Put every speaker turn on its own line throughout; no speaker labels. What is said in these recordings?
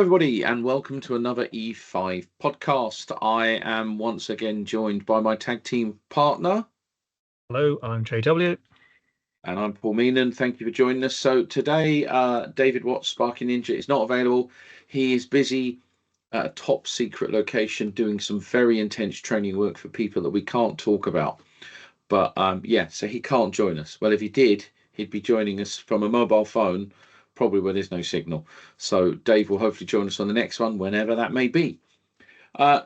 everybody, and welcome to another E5 podcast. I am once again joined by my tag team partner.
Hello, I'm JW.
And I'm Paul Meenan. Thank you for joining us. So today, David Watts, Sparky Ninja, is not available. He is busy at a top secret location doing some very intense training work for people that we can't talk about. But so he can't join us. Well, if he did, he'd be joining us from a mobile phone, probably where there's no signal. So Dave will hopefully join us on the next one, whenever that may be.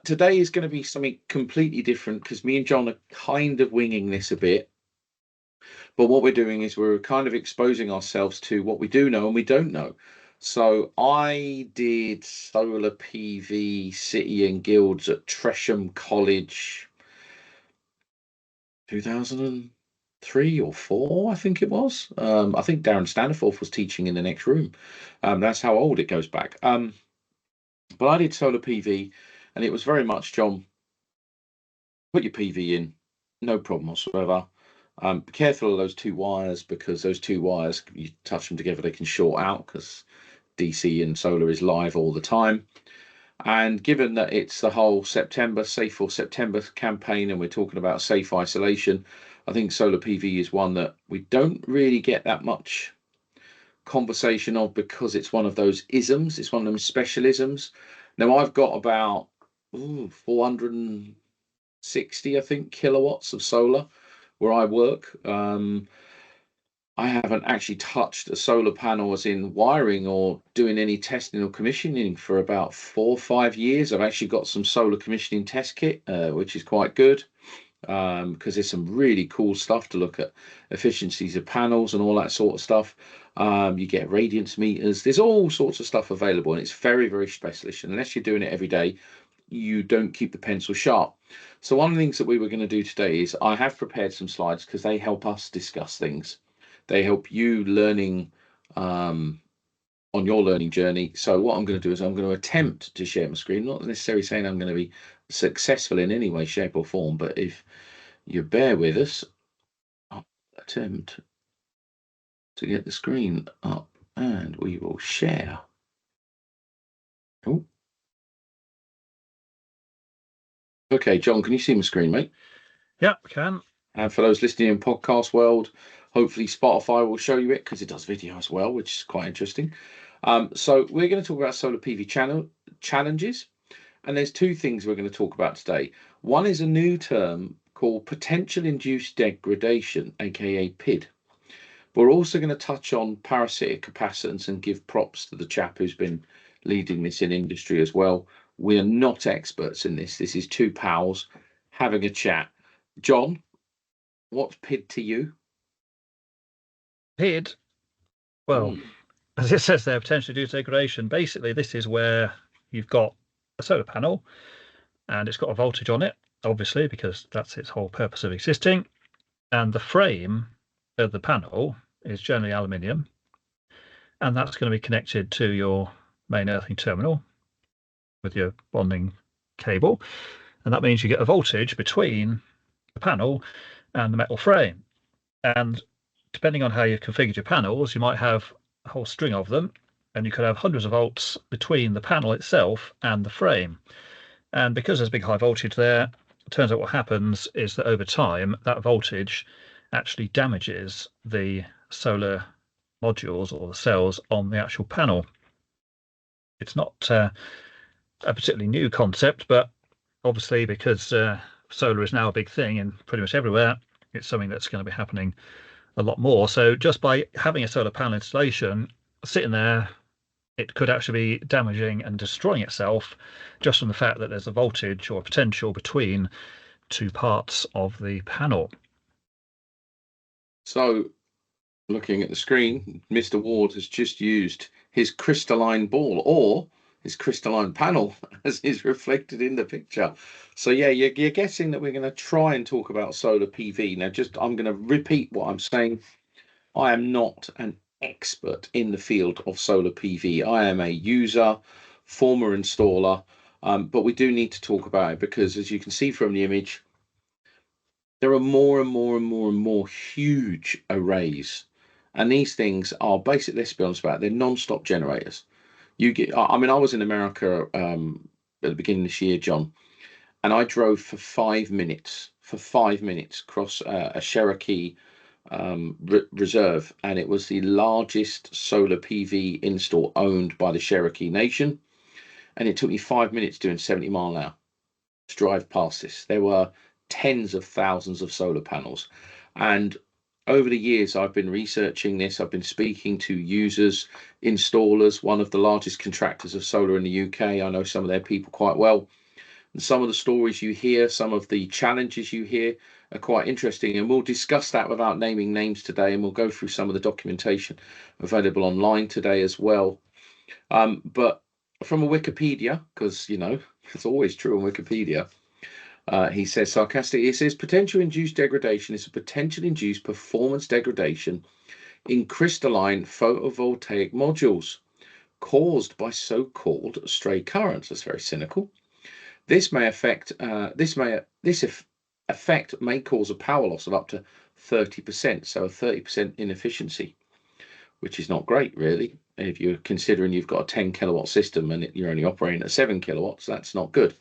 Today is going to be something completely different because me and John are kind of winging this a bit. But what we're doing is we're kind of exposing ourselves to what we do know and we don't know. So I did solar PV City and Guilds at Tresham College 2003 or 4, I think it was. I think Darren Staniforth was teaching in the next room. That's how old it goes back. But I did solar PV, and it was very much, John, put your PV in, no problem whatsoever. Be careful of those two wires, because those two wires, you touch them together, they can short out, because DC and solar is live all the time. And given that it's the whole September, Safe for September campaign, and we're talking about safe isolation, I think solar PV is one that we don't really get that much conversation of, because it's one of those isms. It's one of them specialisms. Now, I've got about 460, I think, kilowatts of solar where I work. I haven't actually touched a solar panel as in wiring or doing any testing or commissioning for about 4 or 5 years. I've actually got some solar commissioning test kit, which is quite good, because there's some really cool stuff to look at, efficiencies of panels and all that sort of stuff. You get radiance meters. There's all sorts of stuff available, and it's very, very specialist. And unless you're doing it every day, you don't keep the pencil sharp. So one of the things that we were going to do today is I have prepared some slides, because they help us discuss things. They help you learning on your learning journey. So what I'm going to do is I'm going to attempt to share my screen, not necessarily saying I'm going to be successful in any way, shape or form, but if you bear with us, I'll attempt to get the screen up and we will share. Oh. Okay, John, can you see my screen, mate?
Yeah, I can.
And for those listening in podcast world, hopefully Spotify will show you it, because it does video as well, which is quite interesting. So we're going to talk about solar PV challenges. And there's two things we're going to talk about today. One is a new term called potential induced degradation, aka PID. We're also going to touch on parasitic capacitance and give props to the chap who's been leading this in industry as well. We are not experts in this. This is two pals having a chat. John, what's PID to you?
PID, well, as it says there, potentially induced degradation. Basically, this is where you've got a solar panel and it's got a voltage on it, obviously, because that's its whole purpose of existing. And the frame of the panel is generally aluminium, and that's going to be connected to your main earthing terminal with your bonding cable. And that means you get a voltage between the panel and the metal frame. And depending on how you've configured your panels, you might have a whole string of them, and you could have hundreds of volts between the panel itself and the frame. And because there's big high voltage there, it turns out what happens is that over time, that voltage actually damages the solar modules or the cells on the actual panel. It's not a particularly new concept, but obviously because solar is now a big thing in pretty much everywhere, it's something that's going to be happening a lot more. So just by having a solar panel installation sitting there, it could actually be damaging and destroying itself just from the fact that there's a voltage or a potential between two parts of the panel.
So looking at the screen, Mr. Ward has just used his crystalline ball, or his crystalline panel, as is reflected in the picture. So yeah, you're guessing that we're going to try and talk about solar PV. Now, I'm going to repeat what I'm saying. I am not an expert in the field of solar PV. I am a user, former installer, but we do need to talk about it, because as you can see from the image, there are more and more and more and more huge arrays. And these things are basically, let's be honest about it, they're non-stop generators. You get, I mean, I was in America at the beginning of this year, John, and I drove for 5 minutes, across a Cherokee reserve, and it was the largest solar PV install owned by the Cherokee Nation. And it took me 5 minutes doing 70 mile an hour to drive past this. There were tens of thousands of solar panels. And over the years, I've been researching this. I've been speaking to users, installers, one of the largest contractors of solar in the UK. I know some of their people quite well. And some of the stories you hear, some of the challenges you hear are quite interesting. And we'll discuss that without naming names today. And we'll go through some of the documentation available online today as well. But from a Wikipedia, because, you know, it's always true on Wikipedia, he says sarcastically, he says potential induced degradation is a potential induced performance degradation in crystalline photovoltaic modules caused by so-called stray currents. That's very cynical. This effect may cause a power loss of up to 30%, so a 30% inefficiency, which is not great, really. If you're considering you've got a 10 kilowatt system and you're only operating at 7 kilowatts, that's not good.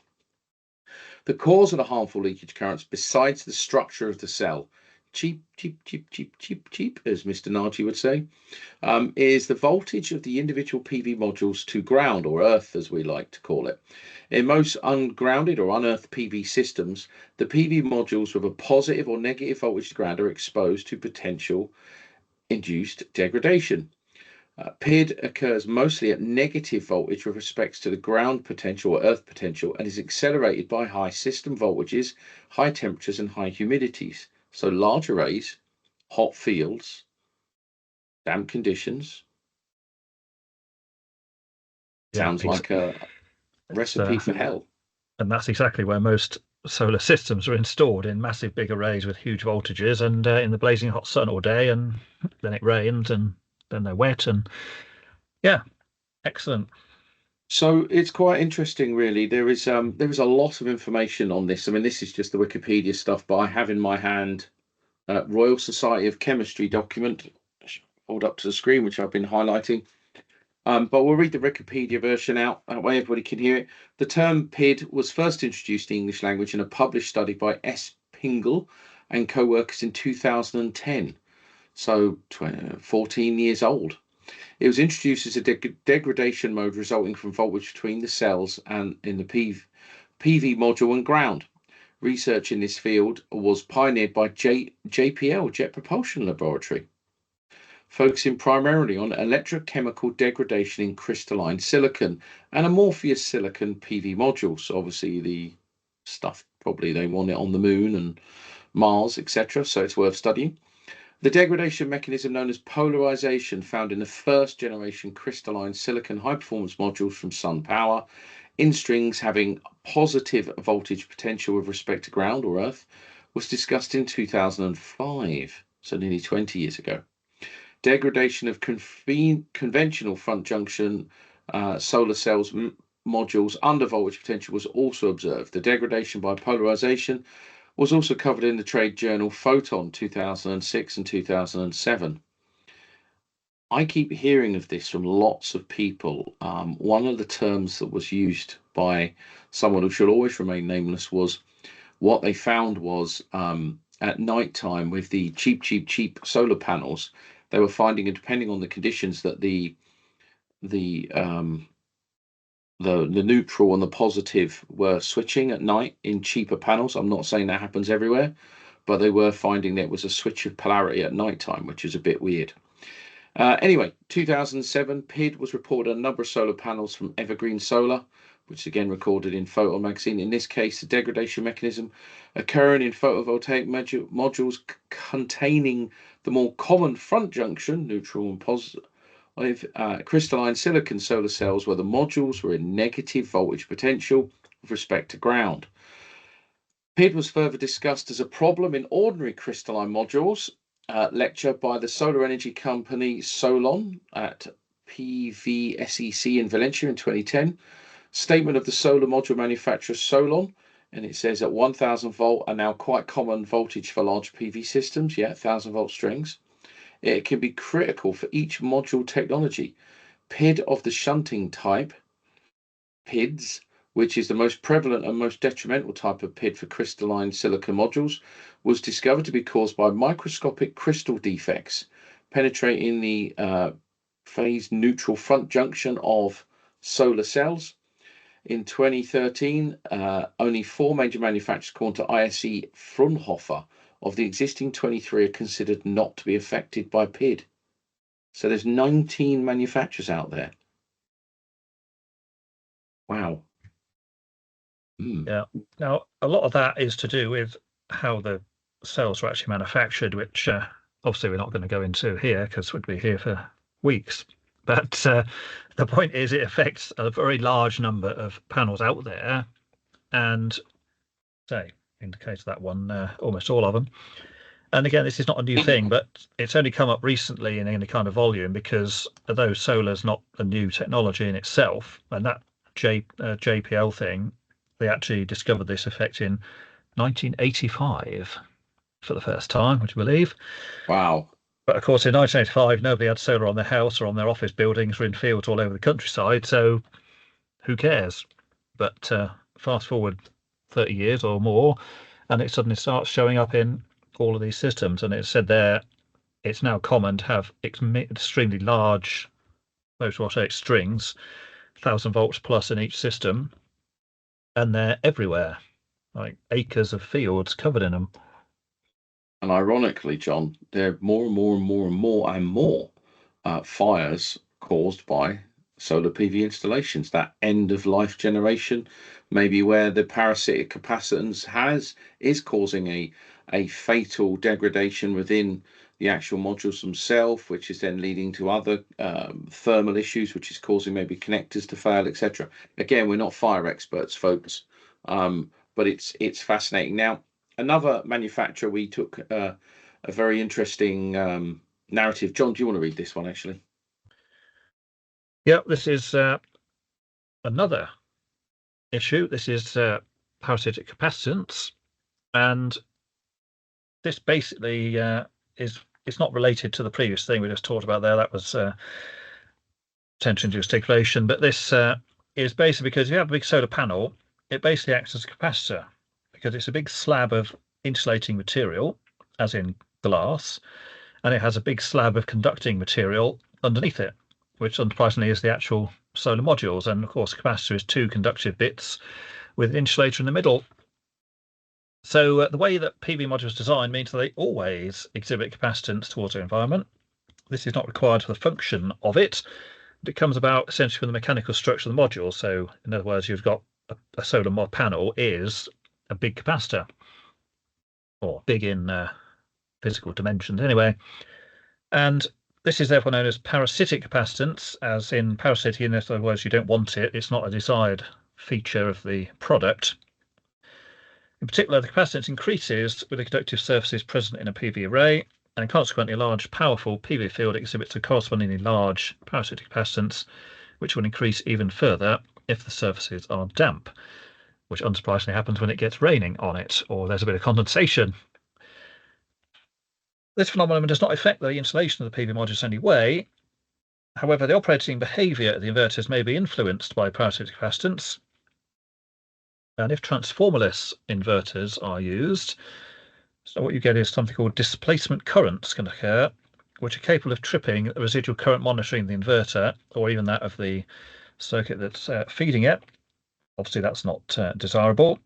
The cause of the harmful leakage currents, besides the structure of the cell, cheap, as Mr. Nagy would say, is the voltage of the individual PV modules to ground, or earth as we like to call it. In most ungrounded or unearthed PV systems, the PV modules with a positive or negative voltage to ground are exposed to potential induced degradation. PID occurs mostly at negative voltage with respect to the ground potential or earth potential, and is accelerated by high system voltages, high temperatures, and high humidities. So large arrays, hot fields, damp conditions. Sounds like a recipe for hell.
And that's exactly where most solar systems are installed, in massive big arrays with huge voltages, and in the blazing hot sun all day, and then it rains, and then they're wet, and yeah, excellent.
So it's quite interesting, really. There is a lot of information on this. I mean, this is just the Wikipedia stuff, but I have in my hand Royal Society of Chemistry document, hold up to the screen, which I've been highlighting. But we'll read the Wikipedia version out, that way everybody can hear it. The term PID was first introduced in English language in a published study by S. Pingle and co-workers in 2010. So 14 years old. It was introduced as a degradation mode resulting from voltage between the cells and in the PV module and ground. Research in this field was pioneered by JPL, Jet Propulsion Laboratory, focusing primarily on electrochemical degradation in crystalline silicon and amorphous silicon PV modules. So obviously the stuff, probably they want it on the moon and Mars, etc. So it's worth studying. The degradation mechanism known as polarization, found in the first generation crystalline silicon high performance modules from Sun Power, in strings having positive voltage potential with respect to ground or earth, was discussed in 2005, so nearly 20 years ago. Degradation of conventional front junction solar cells modules under voltage potential was also observed. The degradation by polarization was also covered in the trade journal Photon 2006 and 2007. I keep hearing of this from lots of people. One of the terms that was used by someone who shall always remain nameless was what they found was at night time with the cheap solar panels, they were finding, and depending on the conditions, that the neutral and the positive were switching at night in cheaper panels. I'm not saying that happens everywhere, but they were finding there was a switch of polarity at night time, which is a bit weird. Anyway, 2007, PID was reported on a number of solar panels from Evergreen Solar, which is again recorded in Photon magazine. In this case, the degradation mechanism occurring in photovoltaic modules containing the more common front junction, neutral and positive, with crystalline silicon solar cells where the modules were in negative voltage potential with respect to ground. PID was further discussed as a problem in ordinary crystalline modules. Lecture by the solar energy company Solon at PVSEC in Valencia in 2010. Statement of the solar module manufacturer Solon, and it says that 1000 volt are now quite common voltage for large PV systems. Yeah, 1000 volt strings. It can be critical for each module technology. PID of the shunting type, PIDs, which is the most prevalent and most detrimental type of PID for crystalline silicon modules, was discovered to be caused by microscopic crystal defects penetrating the phase neutral front junction of solar cells. In 2013, only 4 major manufacturers, according to ISE Fraunhofer, of the existing 23 are considered not to be affected by PID. So there's 19 manufacturers out there. Wow.
Yeah. Now, a lot of that is to do with how the cells are actually manufactured, which obviously we're not going to go into here because we'd be here for weeks. But the point is, it affects a very large number of panels out there, and say, in the case of that one, almost all of them. And again, this is not a new thing, but it's only come up recently in any kind of volume because although solar's not a new technology in itself, and that JPL thing, they actually discovered this effect in 1985 for the first time, would you believe?
Wow.
But of course, in 1985, nobody had solar on their house or on their office buildings or in fields all over the countryside, so who cares? But fast forward 30 years or more, and it suddenly starts showing up in all of these systems. And it said there, it's now common to have extremely large photovoltaic strings, 1,000 volts plus in each system, and they're everywhere, like acres of fields covered in them.
And ironically, John, there are more and more and more and more and more fires caused by solar PV installations. That end of life generation, maybe where the parasitic capacitance is causing a fatal degradation within the actual modules themselves, which is then leading to other thermal issues, which is causing maybe connectors to fail, etc. Again, we're not fire experts, folks, but it's fascinating. Now, another manufacturer, we took a very interesting narrative. John, do you want to read this one, actually?
Yeah, this is another issue. This is parasitic capacitance, and this basically it's not related to the previous thing we just talked about there. That was potential-induced degradation, but this is basically because if you have a big solar panel, it basically acts as a capacitor because it's a big slab of insulating material, as in glass, and it has a big slab of conducting material underneath it, which unsurprisingly is the actual solar modules. And of course, a capacitor is 2 conductive bits with an insulator in the middle. So the way that PV modules designed means that they always exhibit capacitance towards their environment. This is not required for the function of it. It comes about essentially from the mechanical structure of the module. So in other words, you've got a solar mod panel is a big capacitor, or big in physical dimensions anyway. And this is therefore known as parasitic capacitance, as in parasitic, in other words, you don't want it. It's not a desired feature of the product. In particular, the capacitance increases with the conductive surfaces present in a PV array, and consequently a large, powerful PV field exhibits a correspondingly large parasitic capacitance, which will increase even further if the surfaces are damp, which unsurprisingly happens when it gets raining on it, or there's a bit of condensation. This phenomenon does not affect the insulation of the PV modules in any way. However, the operating behaviour of the inverters may be influenced by parasitic capacitance. And if transformerless inverters are used, so what you get is something called displacement currents can occur, which are capable of tripping the residual current monitoring the inverter, or even that of the circuit that's feeding it. Obviously, that's not desirable.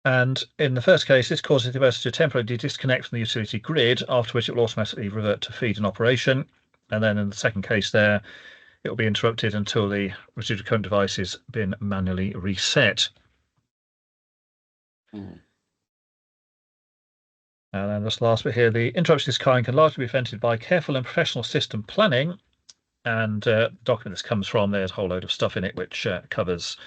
And in the first case, this causes the inverter to temporarily disconnect from the utility grid, after which it will automatically revert to feed in operation. And then in the second case there, it will be interrupted until the residual current device has been manually reset. And then this last bit here, the interruption of this kind can largely be prevented by careful and professional system planning. And the document this comes from, there's a whole load of stuff in it which covers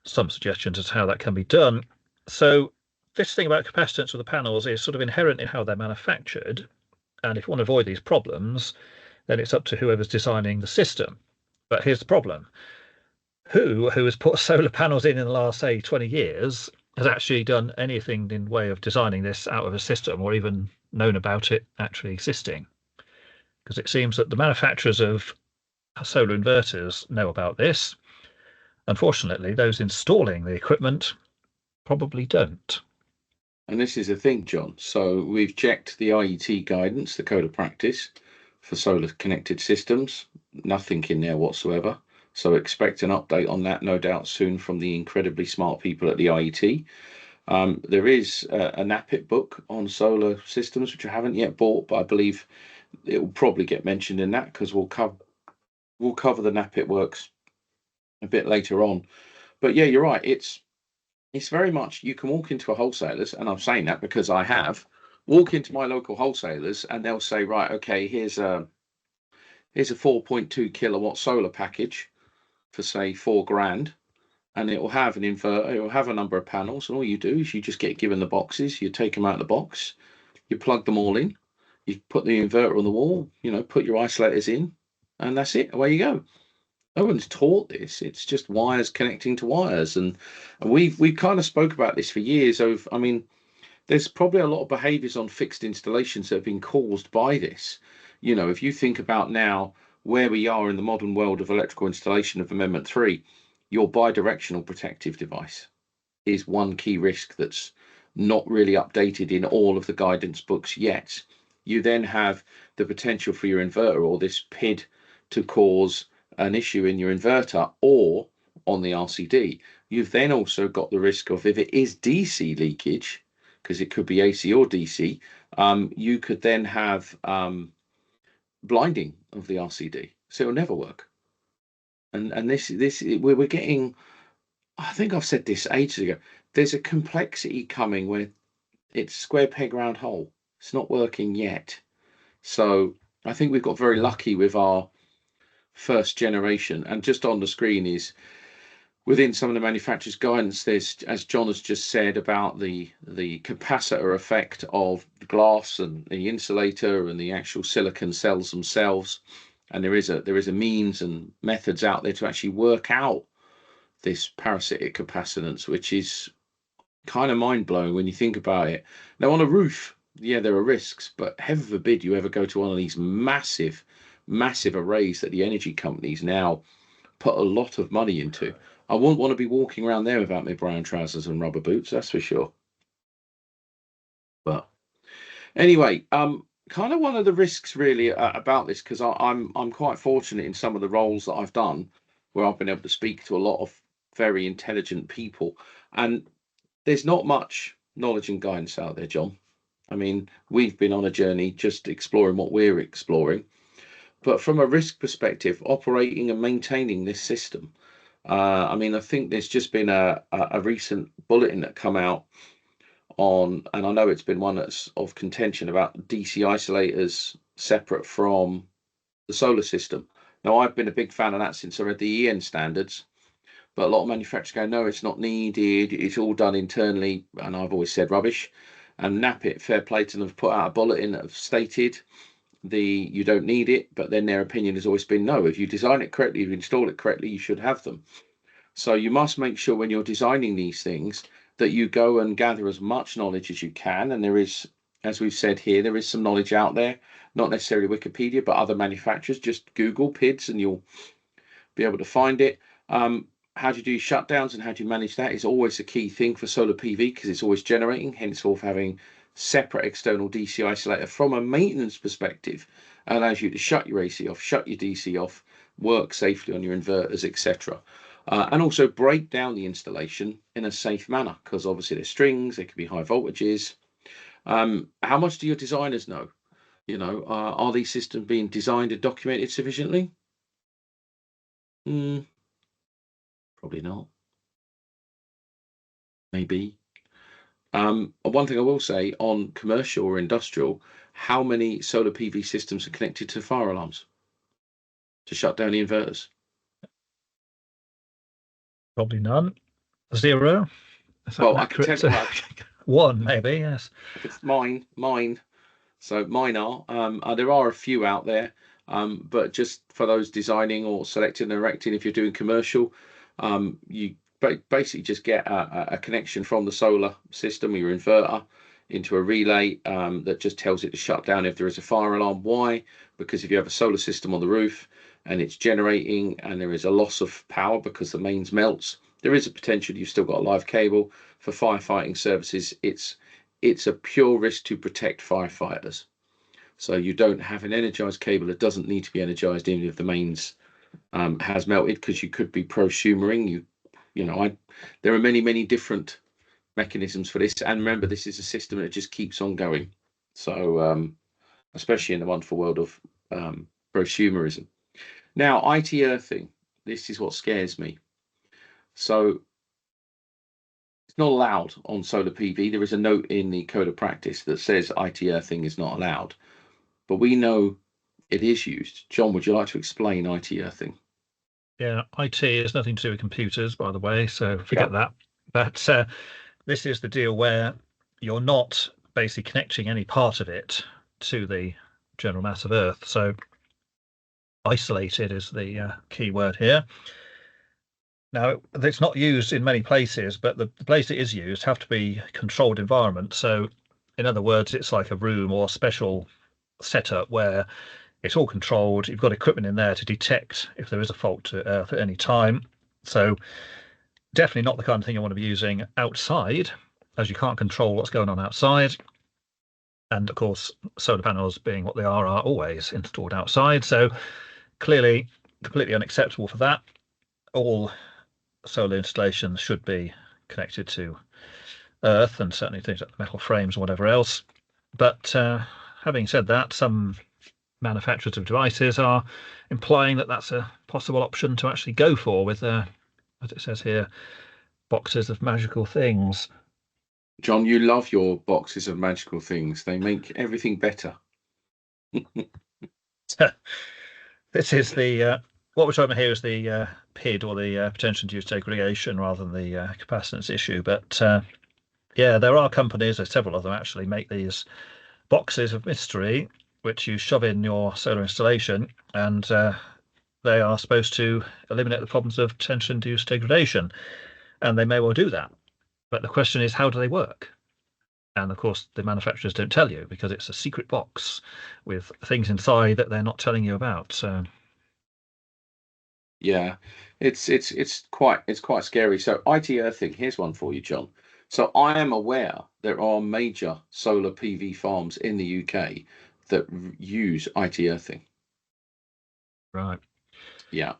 some suggestions as to how that can be done. So this thing about capacitance of the panels is sort of inherent in how they're manufactured. And if you want to avoid these problems, then it's up to whoever's designing the system. But here's the problem. Who has put solar panels in the last, say, 20 years has actually done anything in way of designing this out of a system or even known about it actually existing? because it seems that the manufacturers of solar inverters know about this. Unfortunately, those installing the equipment probably don't.
And this is the thing, John. So we've checked the IET guidance, the code of practice for solar connected systems. Nothing in there whatsoever. So expect an update on that, no doubt, soon from the incredibly smart people at the IET. There is a NAPIT book on solar systems, which I haven't yet bought, but I believe it will probably get mentioned in that, because we'll cover the NAPIT works a bit later on. But yeah, you're right. It's very much, you can walk into a wholesaler's, and I'm saying that because I have walk into my local wholesalers, and they'll say, right, okay, here's a 4.2 kilowatt solar package for say £4,000, and it will have an inverter, it will have a number of panels, and all you do is you just get given the boxes, you take them out of the box, you plug them all in, you put the inverter on the wall, put your isolators in, and that's it, away you go. No one's taught this. It's just wires connecting to wires, and we've kind of spoke about this for years. I mean, there's probably a lot of behaviours on fixed installations that have been caused by this. If you think about now where we are in the modern world of electrical installation of Amendment 3, your bidirectional protective device is one key risk that's not really updated in all of the guidance books yet. You then have the potential for your inverter or this PID to cause an issue in your inverter or on the RCD. You've then also got the risk of, if it is DC leakage, because it could be AC or DC, you could then have blinding of the RCD, so it'll never work. And this we're getting, I think I've said this ages ago, there's a complexity coming where it's square peg round hole. It's not working yet. So I think we've got very lucky with our first generation. And just on the screen is, within some of the manufacturer's guidance, there's, as John has just said, about the capacitor effect of the glass and the insulator and the actual silicon cells themselves. And there is a means and methods out there to actually work out this parasitic capacitance, which is kind of mind-blowing when you think about it. Now, on a roof, yeah, there are risks, but heaven forbid you ever go to one of these massive arrays that the energy companies now put a lot of money into. I wouldn't want to be walking around there without my brown trousers and rubber boots, that's for sure. But anyway, kind of one of the risks really about this, because I'm quite fortunate in some of the roles that I've done where I've been able to speak to a lot of very intelligent people, and there's not much knowledge and guidance out there, John. I mean, we've been on a journey just exploring what we're exploring, but from a risk perspective, operating and maintaining this system, I mean, I think there's just been a recent bulletin that come out on, and I know it's been one that's of contention, about DC isolators separate from the solar system. Now, I've been a big fan of that since I read the EN standards, but a lot of manufacturers go, no, it's not needed, it's all done internally, and I've always said rubbish. And NAPIT, fair play to them, have put out a bulletin that have stated you don't need it, but then their opinion has always been, no, if you design it correctly, if you install it correctly, you should have them. So you must make sure when you're designing these things that you go and gather as much knowledge as you can. And there is, as we've said here, there is some knowledge out there, not necessarily Wikipedia, but other manufacturers. Just Google PIDs and you'll be able to find it. How do you do shutdowns and how do you manage that is always a key thing for solar PV, because it's always generating, henceforth having separate external DC isolator from a maintenance perspective allows you to shut your AC off, shut your DC off, work safely on your inverters, etc. And also break down the installation in a safe manner, because obviously there's strings, there could be high voltages. How much do your designers know? Are these systems being designed and documented sufficiently? Probably not. Maybe. One thing I will say, on commercial or industrial, how many solar PV systems are connected to fire alarms to shut down the inverters?
Probably none. Zero.
Well, I can tell you,
one maybe, yes.
It's mine. So mine are. There are a few out there, but just for those designing or selecting and erecting, if you're doing commercial, you basically just get a connection from the solar system or your inverter into a relay that just tells it to shut down if there is a fire alarm. Why? Because if you have a solar system on the roof and it's generating and there is a loss of power because the mains melts, there is a potential you've still got a live cable. For firefighting services, it's a pure risk to protect firefighters. So you don't have an energized cable that doesn't need to be energized even if the mains has melted, because you could be prosumering. There are many different mechanisms for this, and remember, this is a system that just keeps on going. So especially in the wonderful world of prosumerism. Now, IT earthing, this is what scares me. So it's not allowed on solar PV. There is a note in the code of practice that says IT earthing is not allowed, but we know it is used. John, would you like to explain IT earthing?
Yeah, IT is nothing to do with computers, by the way, so forget that. But this is the deal where you're not basically connecting any part of it to the general mass of Earth. So isolated is the key word here. Now, it's not used in many places, but the place it is used have to be controlled environment. So in other words, it's like a room or special setup where it's all controlled. You've got equipment in there to detect if there is a fault to Earth at any time. So definitely not the kind of thing you want to be using outside, as you can't control what's going on outside. And of course, solar panels being what they are always installed outside. So clearly completely unacceptable for that. All solar installations should be connected to Earth, and certainly things like metal frames or whatever else. But having said that, some manufacturers of devices are implying that that's a possible option to actually go for with, as it says here, boxes of magical things.
John, you love your boxes of magical things. They make everything better.
This is the what we're talking about here is the PID, or the potential induced degradation, rather than the capacitance issue. But yeah, there are companies, there's several of them actually, make these boxes of mystery which you shove in your solar installation, and they are supposed to eliminate the problems of potential induced degradation, and they may well do that. But the question is, how do they work? And of course, the manufacturers don't tell you because it's a secret box with things inside that they're not telling you about. So
yeah, it's quite scary. So IT earthing, here's one for you, John. So I am aware there are major solar PV farms in the UK that use IT earthing.
right,
Yeah,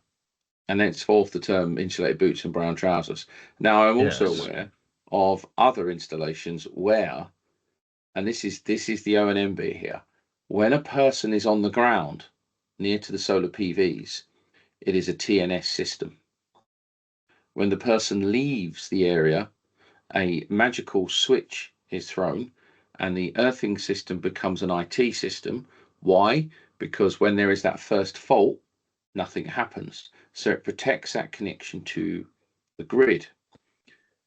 and henceforth the term insulated boots and brown trousers. Now I'm also
yes,
aware of other installations where, and this is the O&M bit here, when a person is on the ground near to the solar PVs, it is a TNS system. When the person leaves the area, a magical switch is thrown and the earthing system becomes an IT system. Why? Because when there is that first fault, nothing happens. So it protects that connection to the grid.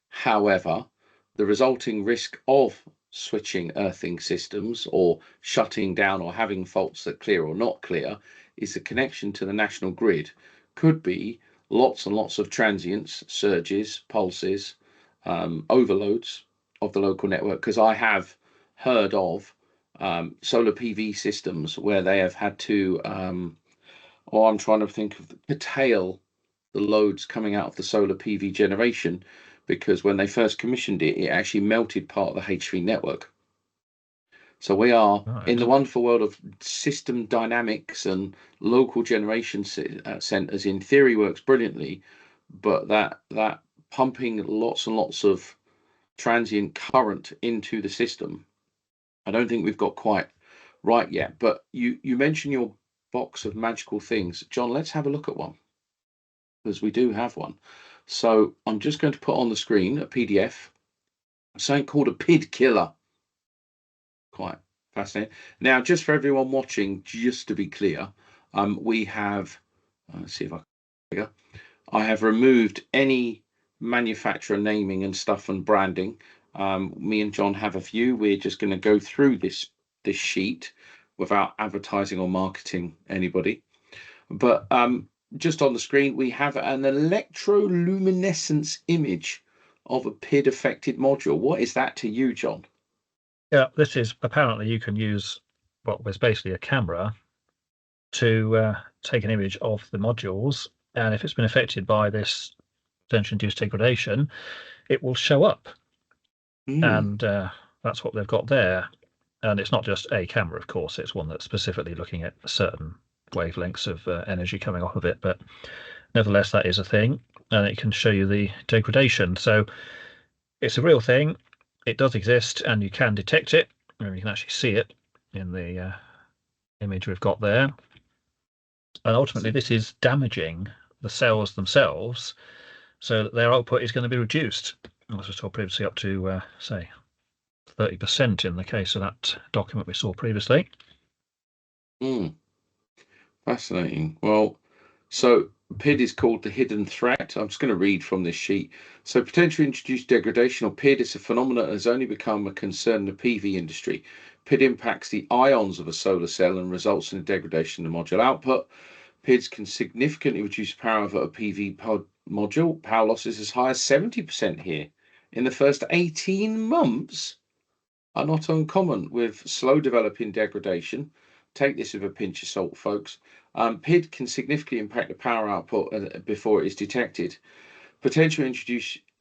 However, the resulting risk of switching earthing systems or shutting down or having faults that clear or not clear is the connection to the national grid could be lots and lots of transients, surges, pulses, overloads of the local network. Because I have heard of solar PV systems where they have had to, I'm trying to think of curtail the loads coming out of the solar PV generation, because when they first commissioned it, it actually melted part of the H3 network. So we are in the
right,
wonderful world of system dynamics, and local generation centers in theory works brilliantly, but that pumping lots and lots of transient current into the system, I don't think we've got quite right yet. But you mentioned your box of magical things, John. Let's have a look at one, because we do have one. So I'm just going to put on the screen a PDF, something called a PID killer. Quite fascinating. Now, just for everyone watching, just to be clear, we have, let's see if I have removed any manufacturer naming and stuff and branding. Me and John have a view. We're just going to go through this sheet without advertising or marketing anybody. But just on the screen, we have an electroluminescence image of a PID affected module. What is that to you, John?
Yeah, this is apparently you can use what was basically a camera to take an image of the modules, and if it's been affected by this potentially induced degradation, it will show up. And that's what they've got there. And it's not just a camera, of course, it's one that's specifically looking at certain wavelengths of energy coming off of it. But nevertheless, that is a thing, and it can show you the degradation. So it's a real thing. It does exist, and you can detect it. And you can actually see it in the image we've got there. And ultimately, this is damaging the cells themselves, so that their output is going to be reduced. As was told previously, up to say 30% in the case of that document we saw previously.
Fascinating. Well, so PID is called the hidden threat. I'm just going to read from this sheet. So potentially introduced degradation, or PID, is a phenomenon that has only become a concern in the PV industry. PID impacts the ions of a solar cell and results in a degradation in the module output. PIDs can significantly reduce power of a PV pod module. Power losses as high as 70% here in the first 18 months are not uncommon with slow developing degradation. Take this with a pinch of salt, folks. PID can significantly impact the power output before it is detected. Potential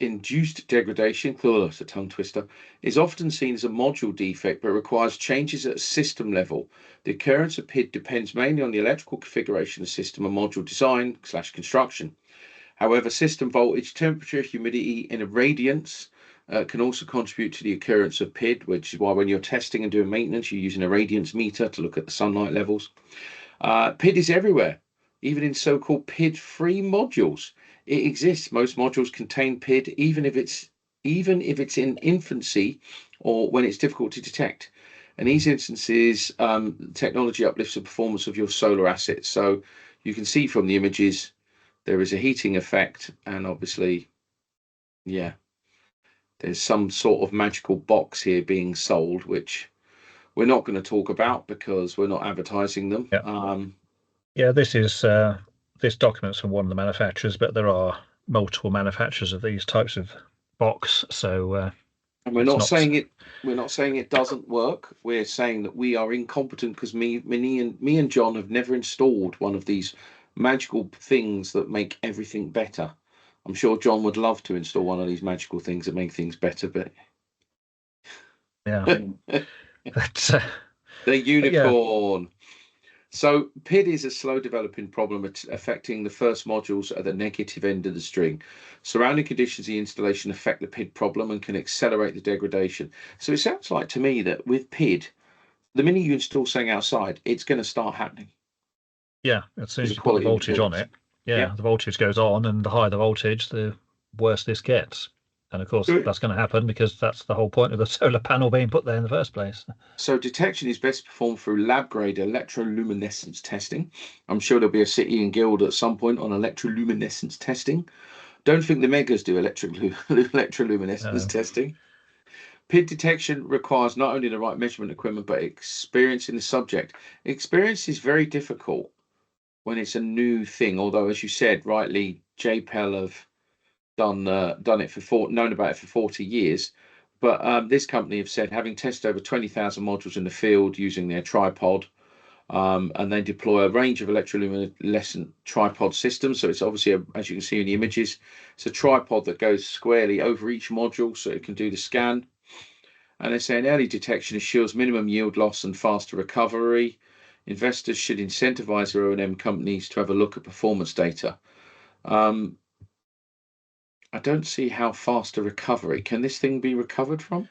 induced degradation, it's a tongue twister, is often seen as a module defect but requires changes at a system level. The occurrence of PID depends mainly on the electrical configuration of the system and module design/construction. However, system voltage, temperature, humidity, and irradiance can also contribute to the occurrence of PID, which is why when you're testing and doing maintenance, you're using a radiance meter to look at the sunlight levels. PID is everywhere, even in so-called PID-free modules. It exists. Most modules contain PID, even if it's in infancy or when it's difficult to detect. In these instances, technology uplifts the performance of your solar assets. So you can see from the images there is a heating effect, and obviously, yeah, there's some sort of magical box here being sold, which we're not going to talk about because we're not advertising them.
Yeah, this document's from one of the manufacturers, but there are multiple manufacturers of these types of box. So,
and we're not saying it doesn't work. We're saying that we are incompetent because me and John have never installed one of these magical things that make everything better. I'm sure John would love to install one of these magical things that make things better, but
yeah,
the unicorn. So PID is a slow developing problem affecting the first modules at the negative end of the string. Surrounding conditions of the installation affect the PID problem and can accelerate the degradation. So it sounds like to me that with PID, the minute you install something outside, it's going to start happening.
Yeah, as soon as you put the voltage on it, the voltage goes on, and the higher the voltage, the worse this gets. And of course, that's going to happen because that's the whole point of the solar panel being put there in the first place.
So detection is best performed through lab-grade electroluminescence testing. I'm sure there'll be a city and guild at some point on electroluminescence testing. Don't think the megas do electroluminescence testing. PID detection requires not only the right measurement equipment, but experience in the subject. Experience is very difficult when it's a new thing, although, as you said rightly, JPEL have known about it for 40 years. But this company have said, having tested over 20,000 modules in the field using their tripod, and they deploy a range of electroluminescent tripod systems. So it's obviously, as you can see in the images, it's a tripod that goes squarely over each module so it can do the scan. And they say an early detection assures minimum yield loss and faster recovery. Investors should incentivize their O&M companies to have a look at performance data. I don't see how faster recovery. Can this thing be recovered from?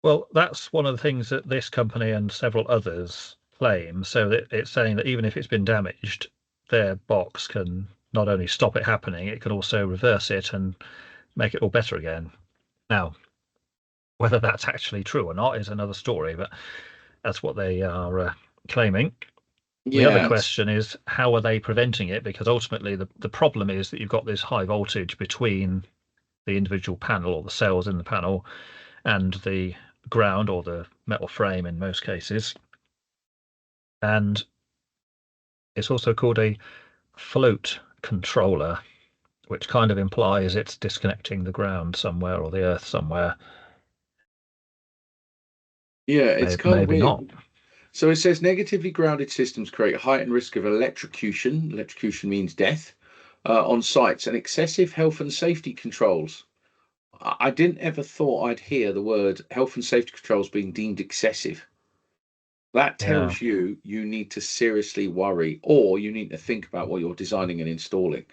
Well, that's one of the things that this company and several others claim. So that it's saying that even if it's been damaged, their box can not only stop it happening, it can also reverse it and make it all better again. Now, whether that's actually true or not is another story, but that's what they are claiming. The other question is, how are they preventing it? Because ultimately, the problem is that you've got this high voltage between the individual panel or the cells in the panel and the ground or the metal frame in most cases. And it's also called a float controller, which kind of implies it's disconnecting the ground somewhere or the earth somewhere.
Yeah, it's kind of
Maybe
weird.
not.
So it says negatively grounded systems create a heightened risk of electrocution. Electrocution means death on sites and excessive health and safety controls. I didn't ever thought I'd hear the word health and safety controls being deemed excessive. That
Yeah.
tells you need to seriously worry, or you need to think about what you're designing and installing.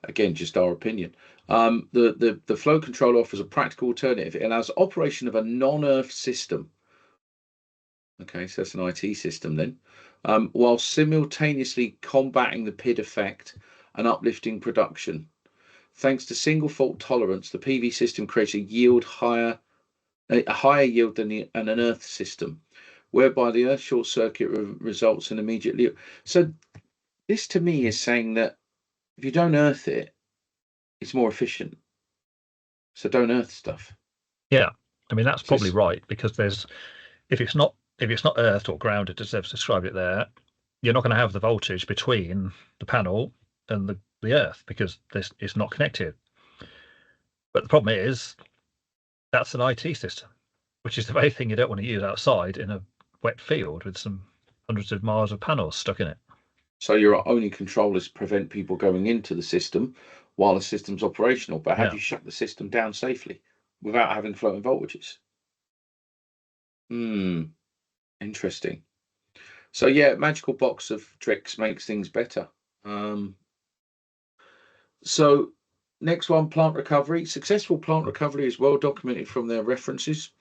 Again, just our opinion. The flow control offers a practical alternative. It allows operation of a non-Earth system. Okay, so that's an IT system then, while simultaneously combating the PID effect and uplifting production. Thanks to single fault tolerance, the PV system creates a higher yield than an Earth system, whereby the Earth short circuit results in immediately. So this to me is saying that if you don't Earth it, it's more efficient. So don't Earth stuff.
Yeah. I mean, that's
Is
probably
this
right, because if it's not earthed or grounded as they've described it there, you're not going to have the voltage between the panel and the earth because this is not connected. But the problem is that's an IT system, which is the very thing you don't want to use outside in a wet field with some hundreds of miles of panels stuck in it.
so your only control is to prevent people going into the system while the system's operational. But how do
Yeah.
you shut the system down safely without having floating voltages? Interesting. So yeah, magical box of tricks makes things better. So next one, plant recovery. Successful plant recovery is well documented from their references.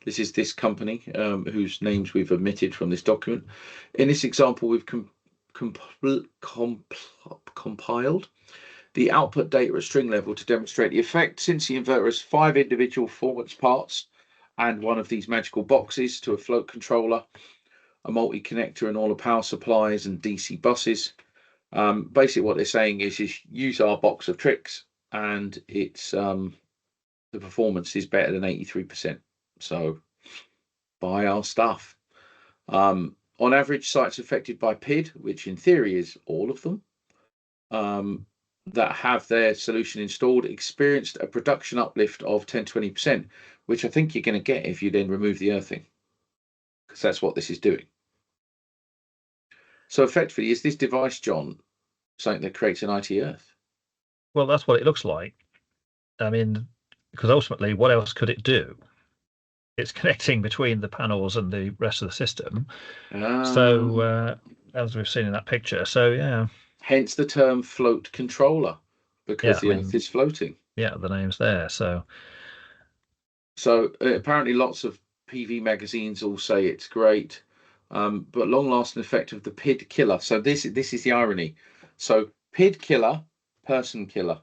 This is this company whose names we've omitted from this document. In this example, we've compiled the output data at string level to demonstrate the effect. Since the inverter has 5 individual performance parts and one of these magical boxes to a float controller, a multi-connector and all the power supplies and DC buses. Basically what they're saying is use our box of tricks and it's the performance is better than 83%. So buy our stuff. On average, sites affected by PID, which in theory is all of them, that have their solution installed, experienced a production uplift of 10-20%, which I think you're going to get if you then remove the earthing, because that's what this is doing. So effectively, is this device, John, something that creates an IT earth?
Well, that's what it looks like. I mean, because ultimately, what else could it do? It's connecting between the panels and the rest of the system. So, as we've seen in that picture, so yeah.
Hence the term float controller, because
Yeah,
the earth is floating.
Yeah, the name's there. So
apparently lots of PV magazines all say it's great, but long-lasting effect of the PID killer. So this is the irony. So PID killer, person killer.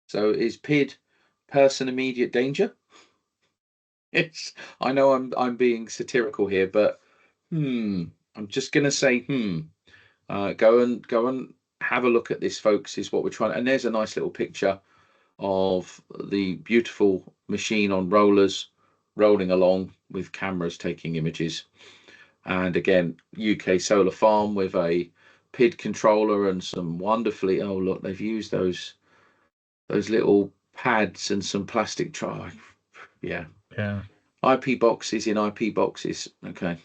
So is PID person immediate danger? I know I'm being satirical here, but I'm just gonna say go and have a look at this, folks. Is what we're trying. And there's a nice little picture of the beautiful machine on rollers rolling along with cameras taking images. And again, UK solar farm with a PID controller and some wonderfully, oh look, they've used those little pads and some plastic yeah. IP boxes in IP boxes. Okay,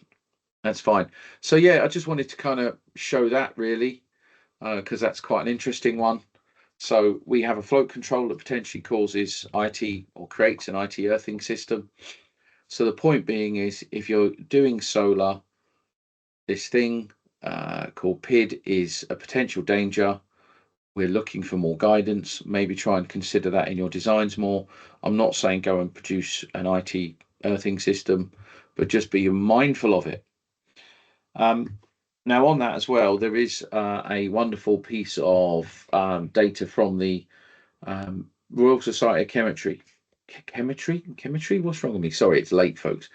that's fine. So yeah, I just wanted to kind of show that really, because that's quite an interesting one. So we have a float control that potentially causes IT or creates an IT earthing system. So the point being is, if you're doing solar, this thing called PID is a potential danger. We're looking for more guidance. Maybe try and consider that in your designs more. I'm not saying go and produce an IT earthing system, but just be mindful of it. Now, on that as well, there is a wonderful piece of data from the Royal Society of Chemistry. Chemistry? What's wrong with me? Sorry, it's late, folks.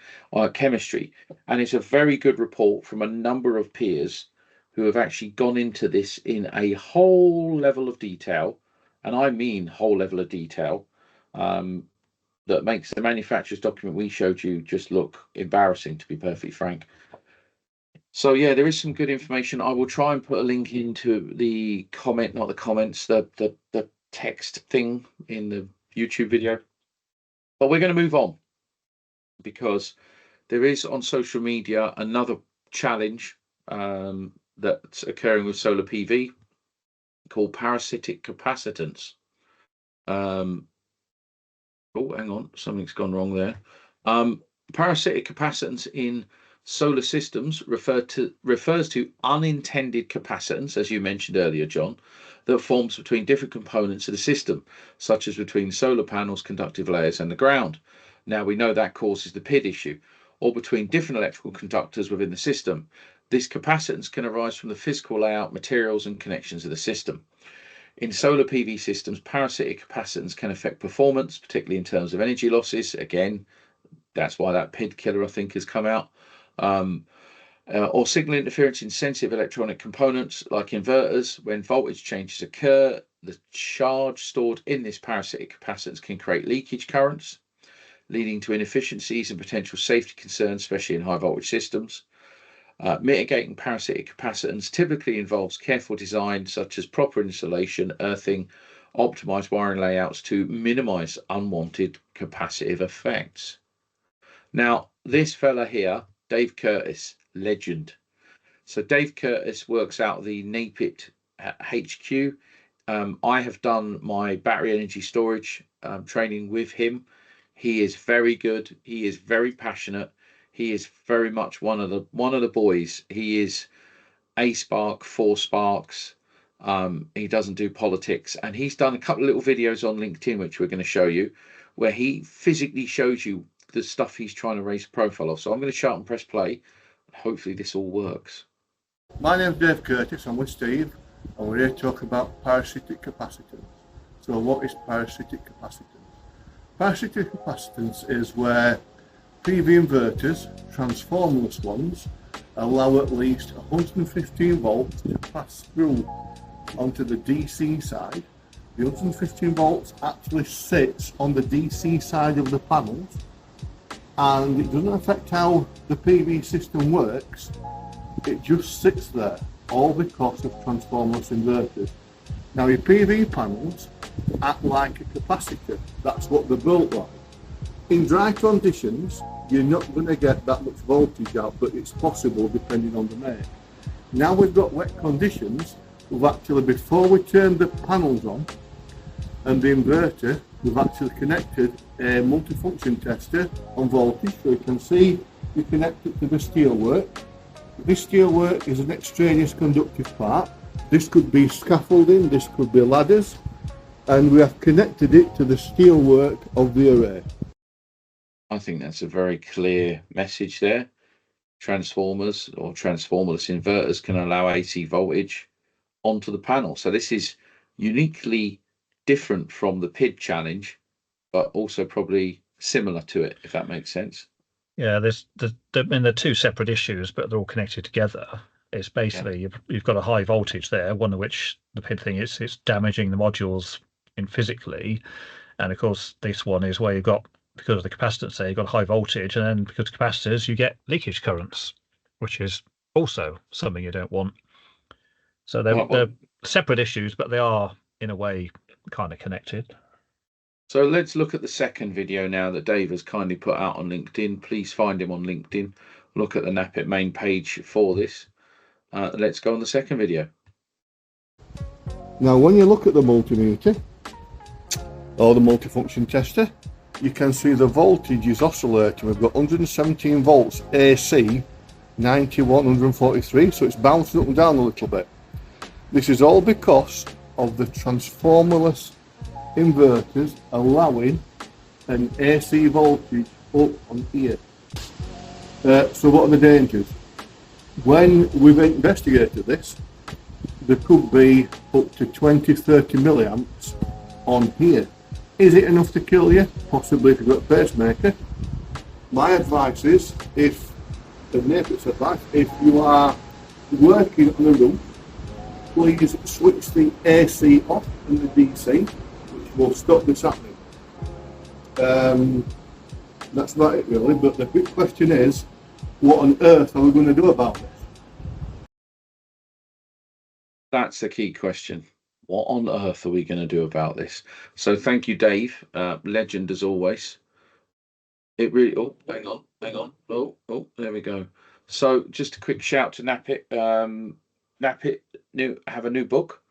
Chemistry. And it's a very good report from a number of peers who have actually gone into this in a whole level of detail. And I mean whole level of detail, that makes the manufacturer's document we showed you just look embarrassing, to be perfectly frank. So yeah, there is some good information. I will try and put a link into the comment, not the comments, the text thing in the YouTube video. But we're going to move on because there is on social media another challenge that's occurring with solar PV called Parasitic Capacitance. Oh, hang on, something's gone wrong there. Parasitic capacitance in solar systems refers to unintended capacitance, as you mentioned earlier, John, that forms between different components of the system, such as between solar panels, conductive layers, and the ground. Now we know that causes the PID issue, or between different electrical conductors within the system. This capacitance can arise from the physical layout, materials, and connections of the system. In solar PV systems, parasitic capacitance can affect performance, particularly in terms of energy losses. Again, that's why that PID killer, I think, has come out. Or signal interference in sensitive electronic components like inverters. When voltage changes occur, the charge stored in this parasitic capacitance can create leakage currents, leading to inefficiencies and potential safety concerns, especially in high voltage systems. Mitigating parasitic capacitance typically involves careful design, such as proper insulation, earthing, optimized wiring layouts to minimize unwanted capacitive effects. Now, this fella here, Dave Curtis, legend. So Dave Curtis works out of the NAPIT HQ. I have done my battery energy storage training with him. He is very good. He is very passionate. He is very much one of the boys. He is a spark, 4 sparks. He doesn't do politics, and he's done a couple of little videos on LinkedIn, which we're going to show you, where he physically shows you the stuff he's trying to raise a profile of. So I'm going to shut and press play. Hopefully this all works.
My name's Dave Curtis, I'm with Steve, and we're here to talk about parasitic capacitance. So what is parasitic capacitance? Parasitic capacitance is where PV inverters, transformerless ones, allow at least 115 volts to pass through onto the DC side. The 115 volts actually sits on the DC side of the panels, and it doesn't affect how the PV system works. It just sits there, all because of transformerless inverters. Now your PV panels act like a capacitor. That's what they're built like. In dry conditions, you're not going to get that much voltage out, but it's possible depending on the make. Now we've got wet conditions, we've actually, before we turn the panels on and the inverter, we've actually connected a multifunction tester on voltage. So you can see we connect it to the steelwork. This steelwork is an extraneous conductive part. This could be scaffolding, this could be ladders, and we have connected it to the steelwork of the array.
I think that's a very clear message there. Transformers or transformerless inverters can allow AC voltage onto the panel. So this is uniquely different from the PID challenge, but also probably similar to it, if that makes sense.
Yeah, they're two separate issues, but they're all connected together. It's basically you've got a high voltage there, one of which the PID thing is it's damaging the modules in physically, and of course this one is where you've got, because of the capacitance there, you've got high voltage, and then because of capacitors you get leakage currents, which is also something you don't want. So they're separate issues, but they are in a way kind of connected.
So let's look at the second video now that Dave has kindly put out on LinkedIn. Please find him on LinkedIn. Look at the NAPIT main page for this. Let's go on the second video.
Now when you look at the multimeter or the multifunction tester, you can see the voltage is oscillating. We've got 117 volts AC, 91, 143, so it's bouncing up and down a little bit. This is all because of the transformerless inverters allowing an AC voltage up on here. So what are the dangers? When we've investigated this, there could be up to 20-30 milliamps on here. Is it enough to kill you? Possibly if you've got a pacemaker. My advice is, if you are working on a roof, please switch the AC off and the DC, which will stop this happening. That's about it really, but the big question is, what on earth are we going to do about this?
That's the key question. What on earth are we going to do about this? So thank you, Dave. Legend as always. It really. Oh, hang on, hang on. Oh, there we go. So just a quick shout to Napit. Napit have a new book,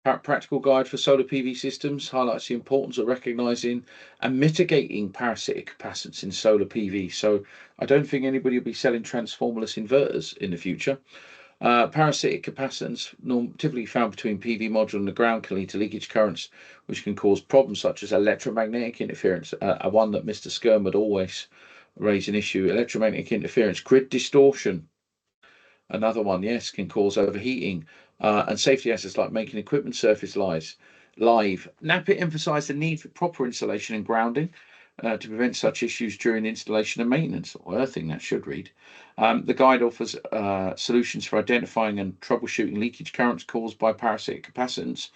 Practical Guide for Solar PV Systems, highlights the importance of recognizing and mitigating parasitic capacitance in solar PV. So I don't think anybody will be selling transformerless inverters in the future. Parasitic capacitance, typically found between PV module and the ground, can lead to leakage currents, which can cause problems such as electromagnetic interference, one that Mr. Skirm would always raise an issue. Electromagnetic interference, grid distortion, another one, yes, can cause overheating, and safety hazards like making equipment surface live. NAPIT emphasised the need for proper insulation and grounding to prevent such issues during installation and maintenance, or earthing, that should read. The guide offers solutions for identifying and troubleshooting leakage currents caused by parasitic capacitance,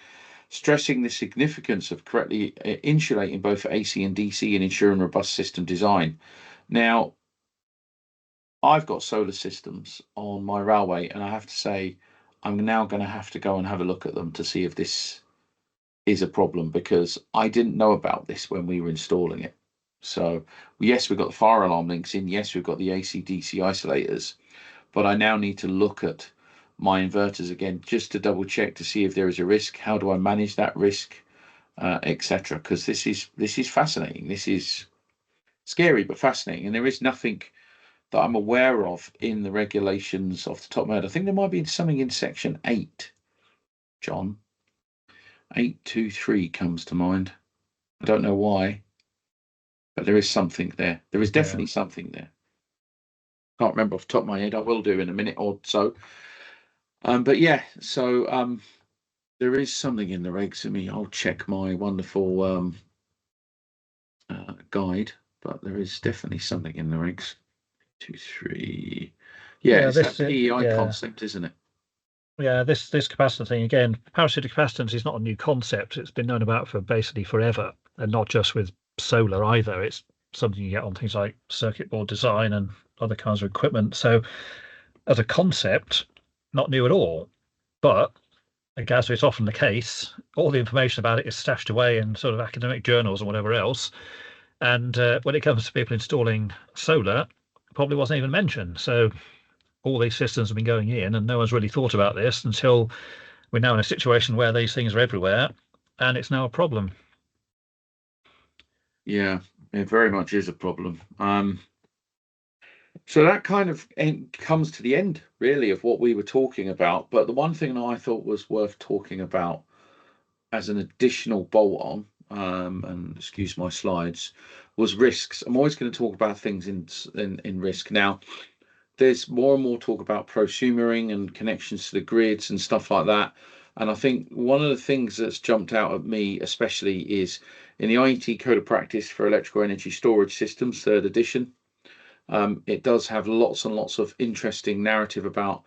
stressing the significance of correctly insulating both AC and DC and ensuring robust system design. Now, I've got solar systems on my railway, and I have to say, I'm now going to have to go and have a look at them to see if this is a problem, because I didn't know about this when we were installing it. So, yes, we've got the fire alarm links in. Yes, we've got the AC/DC isolators, but I now need to look at my inverters again just to double check to see if there is a risk. How do I manage that risk, etc.? Because this is fascinating. This is scary but fascinating, and there is nothing that I'm aware of in the regulations off the top of my head. I think there might be something in section 8, John. 823 comes to mind. I don't know why, but there is something there. There is definitely something there. Can't remember off the top of my head. I will do in a minute or so. But yeah, so there is something in the regs. I'll check my wonderful guide, but there is definitely something in the regs. 2, 3. Yeah, it's that PEI concept, isn't it?
Yeah, this capacitor thing again. Parasitic capacitance is not a new concept. It's been known about for basically forever, and not just with solar either. It's something you get on things like circuit board design and other kinds of equipment. So, as a concept, not new at all. But as is often the case, all the information about it is stashed away in sort of academic journals and whatever else. And when it comes to people installing solar, it probably wasn't even mentioned. So all these systems have been going in, and no one's really thought about this until we're now in a situation where these things are everywhere, and it's now a problem.
Yeah, it very much is a problem. So that kind of comes to the end, really, of what we were talking about. But the one thing that I thought was worth talking about as an additional bolt-on, and excuse my slides, was risks. I'm always going to talk about things in risk. Now, there's more and more talk about prosumering and connections to the grids and stuff like that. And I think one of the things that's jumped out at me especially is in the IET Code of Practice for Electrical Energy Storage Systems, 3rd edition. It does have lots and lots of interesting narrative about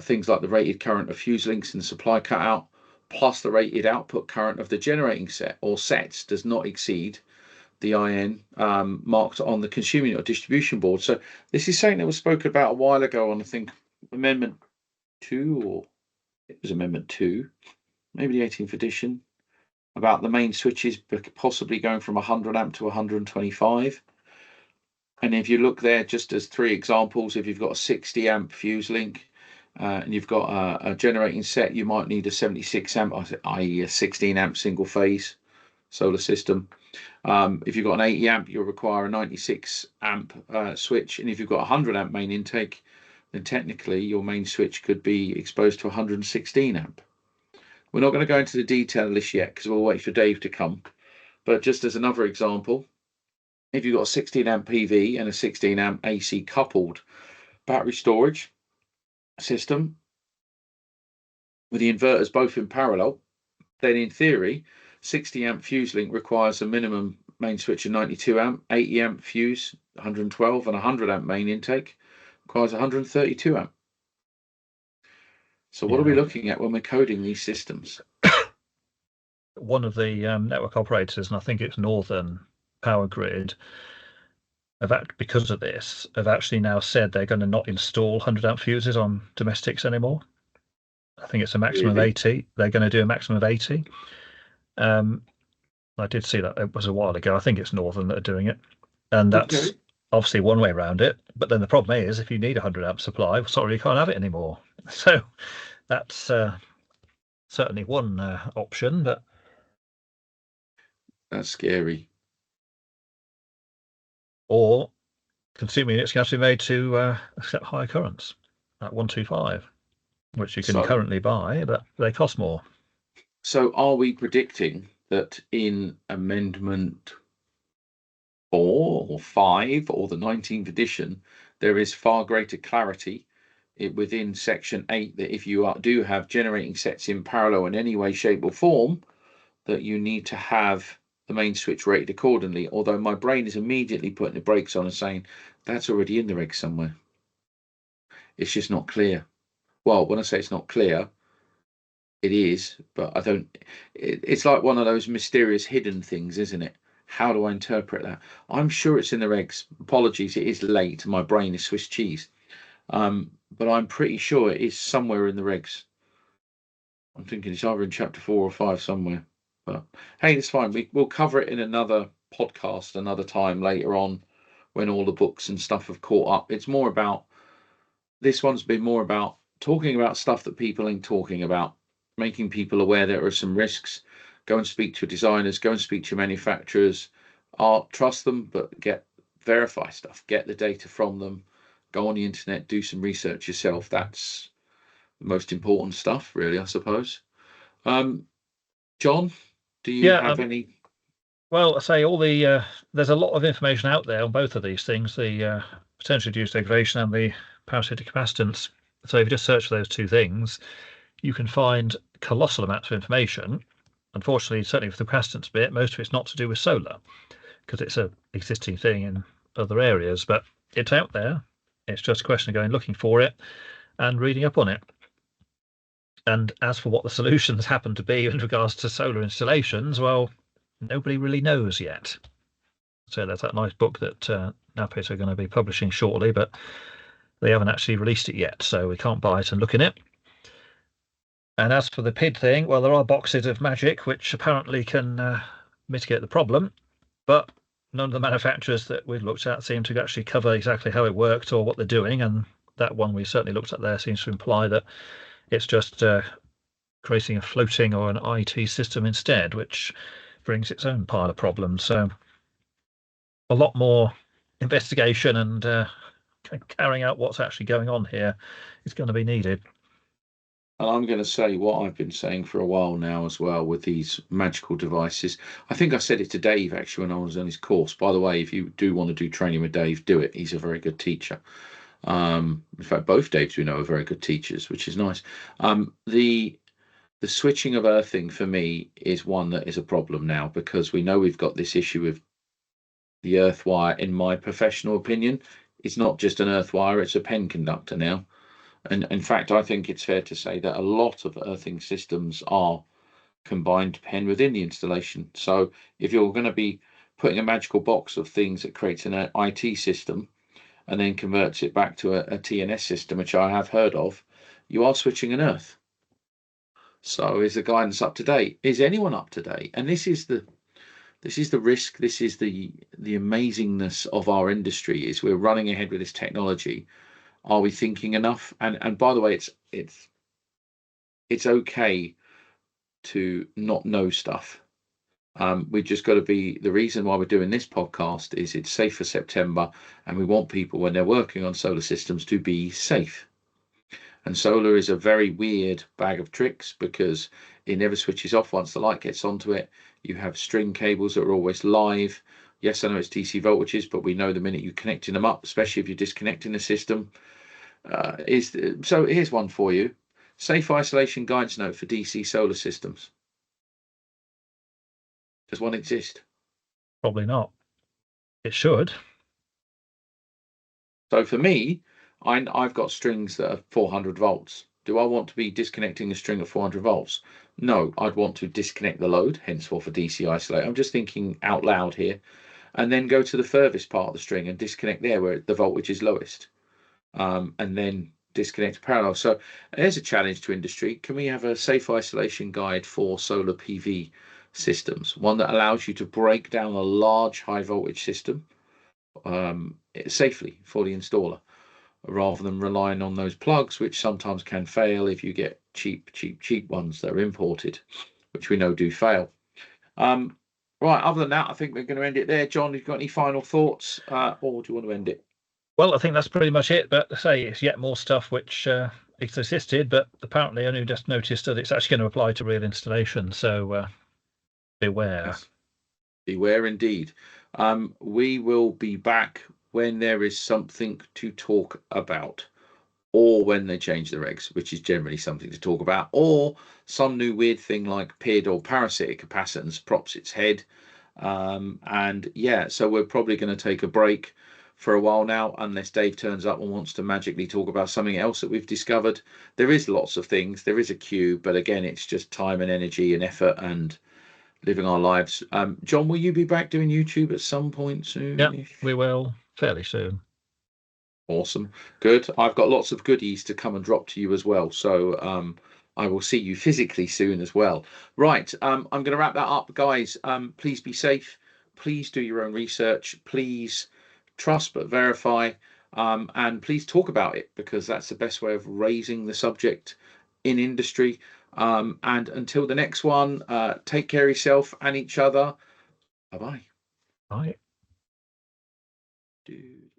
things like the rated current of fuse links and supply cutout, plus the rated output current of the generating set or sets does not exceed the IN marked on the consuming or distribution board. So this is something that was spoken about a while ago on, I think, Amendment 2, or it was Amendment 2, maybe the 18th edition, about the main switches possibly going from 100 amp to 125. And if you look there, just as 3 examples, if you've got a 60 amp fuse link and you've got a generating set, you might need a 76 amp, i.e. a 16 amp single phase solar system. If you've got an 80 amp, you'll require a 96 amp switch. And if you've got a 100 amp main intake, then technically your main switch could be exposed to 116 amp. We're not going to go into the detail of this yet because we'll wait for Dave to come. But just as another example, if you've got a 16 amp PV and a 16 amp AC coupled battery storage system with the inverters both in parallel, then in theory, 60 amp fuse link requires a minimum main switch of 92 amp, 80 amp fuse 112, and 100 amp main intake requires 132 amp. So what are we looking at when we're coding these systems?
One of the network operators, and I think it's Northern Power Grid, because of this, have actually now said they're going to not install 100 amp fuses on domestics anymore. I think it's a maximum of 80. They're going to do a maximum of 80. I did see that it was a while ago. I think it's Northern that are doing it, and that's obviously one way around it. But then the problem is, if you need a 100 amp supply, sorry, you can't have it anymore. So that's certainly one option, but
that's scary.
Or consumer units can have to be made to accept higher currents, like 125, which you can currently buy, but they cost more.
So are we predicting that in Amendment 4 or 5 or the 19th edition, there is far greater clarity within Section 8 that if you do have generating sets in parallel in any way, shape or form, that you need to have the main switch rated accordingly? Although my brain is immediately putting the brakes on and saying that's already in the regs somewhere. It's just not clear. Well, when I say it's not clear, it is, but I don't. It's like one of those mysterious hidden things, isn't it? How do I interpret that? I'm sure it's in the regs. Apologies, it is late. My brain is Swiss cheese. But I'm pretty sure it is somewhere in the regs. I'm thinking it's either in chapter 4 or 5 somewhere. But hey, it's fine. We'll cover it in another podcast another time later on when all the books and stuff have caught up. It's more about, this one's been more about talking about stuff that people ain't talking about, making people aware there are some risks. Go and speak to designers, go and speak to manufacturers. Trust them, but verify stuff, get the data from them, go on the internet, do some research yourself. That's the most important stuff, really, I suppose. John, do you have any?
Well, I say all the there's a lot of information out there on both of these things, the potentially induced degradation and the parasitic capacitance. So if you just search for those two things, you can find colossal amounts of information. Unfortunately, certainly for the capacitance bit, most of it's not to do with solar, because it's an existing thing in other areas, but it's out there. It's just a question of going looking for it and reading up on it. And as for what the solutions happen to be in regards to solar installations, well, nobody really knows yet. So there's that nice book that Napit are going to be publishing shortly, but they haven't actually released it yet, so we can't buy it and look in it. And as for the PID thing, well, there are boxes of magic which apparently can mitigate the problem, but none of the manufacturers that we've looked at seem to actually cover exactly how it worked or what they're doing. And that one we certainly looked at there seems to imply that it's just creating a floating or an IT system instead, which brings its own pile of problems. So a lot more investigation and carrying out what's actually going on here is going to be needed.
And I'm going to say what I've been saying for a while now as well with these magical devices. I think I said it to Dave actually when I was on his course. By the way, if you do want to do training with Dave, do it. He's a very good teacher. In fact, both Daves we know are very good teachers, which is nice. The switching of earthing for me is one that is a problem now, because we know we've got this issue with the earth wire. In my professional opinion, it's not just an earth wire, it's a pen conductor now. And in fact, I think it's fair to say that a lot of earthing systems are combined pen within the installation. So if you're going to be putting a magical box of things that creates an IT system and then converts it back to a TNS system, which I have heard of, you are switching an earth. So is the guidance up to date? Is anyone up to date? And this is the risk. This is the amazingness of our industry, is we're running ahead with this technology. Are we thinking enough? And by the way, it's okay to not know stuff. We've just got to be, the reason why we're doing this podcast is it's safe for September, and we want people when they're working on solar systems to be safe. And solar is a very weird bag of tricks because it never switches off once the light gets onto it. You have string cables that are always live. Yes, I know it's DC voltages, but we know the minute you're connecting them up, especially if you're disconnecting the system. So here's one for you. Safe isolation guidance note for DC solar systems. Does one exist?
Probably not. It should.
So for me, I've got strings that are 400 volts. Do I want to be disconnecting a string at 400 volts? No, I'd want to disconnect the load, henceforth a DC isolate. I'm just thinking out loud here. And then go to the furthest part of the string and disconnect there where the voltage is lowest. And then disconnected parallel. So there's a challenge to industry. Can we have a safe isolation guide for solar PV systems, one that allows you to break down a large high voltage system safely for the installer, rather than relying on those plugs, which sometimes can fail if you get cheap ones that are imported, which we know do fail. Right, other than that, I think we're going to end it there. John, have you got any final thoughts, or do you want to end it?
Well, I think that's pretty much it. But say it's yet more stuff which existed, but apparently only just noticed that it's actually going to apply to real installation. So beware.
Yes. Beware indeed. We will be back when there is something to talk about, or when they change the regs, which is generally something to talk about, or some new weird thing like PID or parasitic capacitance props its head. And yeah, so we're probably going to take a break for a while now, unless Dave turns up and wants to magically talk about something else that we've discovered. There is lots of things, there is a queue, but again, it's just time and energy and effort and living our lives. John, will you be back doing YouTube at some point soon?
Yeah, we will fairly soon.
Awesome. Good. I've got lots of goodies to come and drop to you as well. So I will see you physically soon as well. Right. I'm going to wrap that up, guys. Please be safe. Please do your own research. Please trust but verify. And please talk about it, because that's the best way of raising the subject in industry. And until the next one, take care of yourself and each other. Bye-bye.
Bye.
Dude.